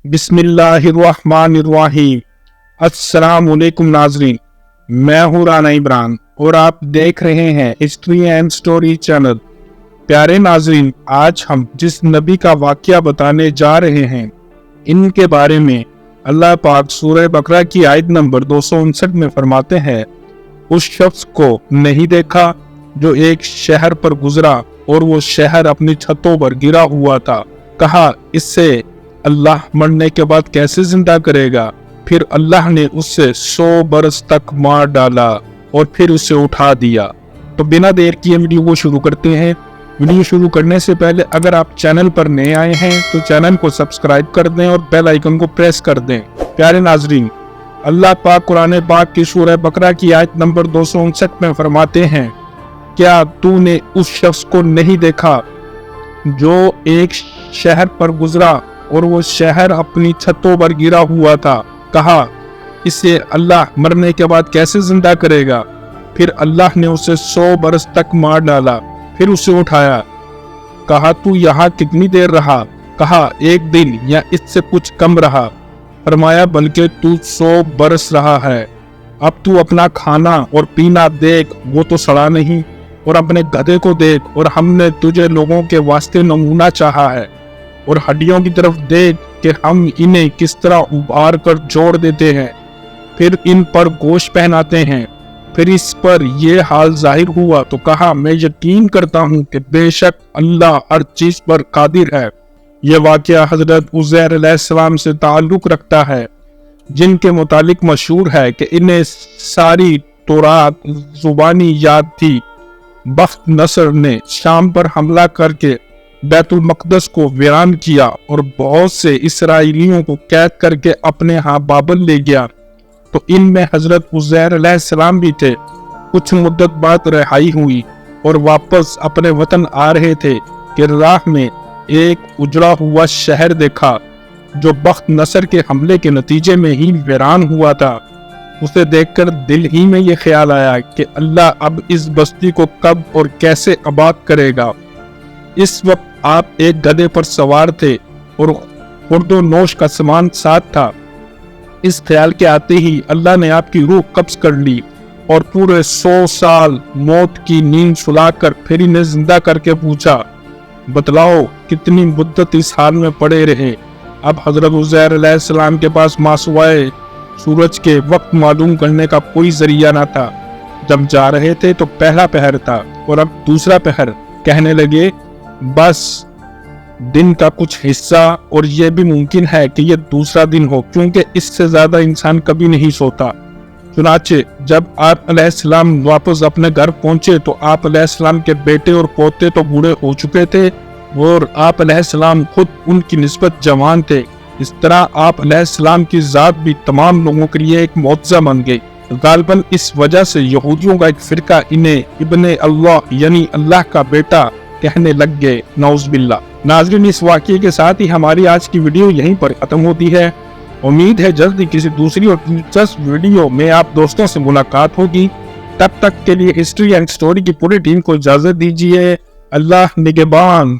بسم اللہ الرحمن الرحیم۔ السلام علیکم ناظرین، میں ہوں رانا عمران اور آپ دیکھ رہے ہیں ہسٹری اینڈ سٹوری چینل۔ پیارے ناظرین، آج ہم جس نبی کا واقعہ بتانے جا رہے ہیں ان کے بارے میں اللہ پاک سورہ بقرہ کی آیت نمبر 259 میں فرماتے ہیں، اس شخص کو نہیں دیکھا جو ایک شہر پر گزرا اور وہ شہر اپنی چھتوں پر گرا ہوا تھا۔ کہا، اس سے اللہ مرنے کے بعد کیسے زندہ کرے گا؟ پھر اللہ نے اس سے 100 برس تک مار ڈالا اور پھر اسے اٹھا دیا۔ تو بنا دیر کیے ویڈیو کو شروع کرتے ہیں۔ ویڈیو شروع کرنے سے پہلے اگر آپ چینل پر نئے آئے ہیں تو چینل کو سبسکرائب کر دیں اور بیل آئیکن کو پریس کر دیں۔ پیارے ناظرین، اللہ پاک قرآن پاک کی سورہ بقرہ کی آیت نمبر 259 میں فرماتے ہیں، کیا تو نے اس شخص کو نہیں دیکھا جو ایک شہر پر گزرا اور وہ شہر اپنی چھتوں پر گرا ہوا تھا؟ کہا، اسے اللہ مرنے کے بعد کیسے زندہ کرے گا؟ پھر اللہ نے اسے 100 برس تک مار ڈالا، پھر اسے اٹھایا۔ کہا، تو یہاں کتنی دیر رہا؟ کہا، 1 دن یا اس سے کچھ کم رہا۔ فرمایا، بلکہ تو 100 برس رہا ہے۔ اب تو اپنا کھانا اور پینا دیکھ، وہ تو سڑا نہیں، اور اپنے گدھے کو دیکھ، اور ہم نے تجھے لوگوں کے واسطے نمونہ چاہا ہے، اور ہڈیوں کی طرف دیکھ کہ ہم انہیں کس طرح ابھار کر جوڑ دیتے ہیں، پھر ان پر گوشت پہناتے ہیں۔ پھر اس پر یہ حال ظاہر ہوا تو کہا، میں یقین کرتا ہوں کہ بے شک اللہ ہر چیز پر قادر ہے۔ یہ واقعہ حضرت عزیر علیہ السلام سے تعلق رکھتا ہے، جن کے متعلق مشہور ہے کہ انہیں ساری تورات زبانی یاد تھی۔ بخت نصر نے شام پر حملہ کر کے بیت المقدس کو ویران کیا اور بہت سے اسرائیلیوں کو قید کر کے اپنے ہاں بابل لے گیا، تو ان میں حضرت عزیر علیہ السلام بھی تھے۔ کچھ مدت بعد رہائی ہوئی اور واپس اپنے وطن آ رہے تھے کہ راہ میں ایک اجڑا ہوا شہر دیکھا جو بخت نصر کے حملے کے نتیجے میں ہی ویران ہوا تھا۔ اسے دیکھ کر دل ہی میں یہ خیال آیا کہ اللہ اب اس بستی کو کب اور کیسے آباد کرے گا۔ اس وقت آپ ایک گدھے پر سوار تھے اور خورد و نوش کا سامان ساتھ تھا۔ اس خیال کے آتے ہی اللہ نے آپ کی روح قبض کر لی اور پورے 100 سال موت کی نیند سلا کر پھر انہیں زندہ کر کے پوچھا، بتلاؤ کتنی مدت اس حال میں پڑے رہے؟ اب حضرت عزیر علیہ السلام کے پاس ماسوائے سورج کے وقت معلوم کرنے کا کوئی ذریعہ نہ تھا۔ جب جا رہے تھے تو پہلا پہر تھا اور اب دوسرا پہر۔ کہنے لگے، بس دن کا کچھ حصہ، اور یہ بھی ممکن ہے کہ یہ دوسرا دن ہو، کیونکہ اس سے زیادہ انسان کبھی نہیں سوتا۔ چنانچہ جب آپ علیہ السلام واپس اپنے گھر پہنچے تو آپ علیہ السلام کے بیٹے اور پوتے تو بوڑھے ہو چکے تھے اور آپ علیہ السلام خود ان کی نسبت جوان تھے۔ اس طرح آپ علیہ السلام کی ذات بھی تمام لوگوں کے لیے ایک معجزہ بن گئی۔ غالباً اس وجہ سے یہودیوں کا ایک فرقہ انہیں ابن اللہ یعنی اللہ کا بیٹا کہنے لگ گئے، نعوذ باللہ۔ ناظرین، اس واقعے کے ساتھ ہی ہماری آج کی ویڈیو یہیں پر ختم ہوتی ہے۔ امید ہے جلد ہی کسی دوسری اور دلچسپ ویڈیو میں آپ دوستوں سے ملاقات ہوگی۔ تب تک کے لیے ہسٹری اینڈ سٹوری کی پوری ٹیم کو اجازت دیجیے۔ اللہ نگہبان۔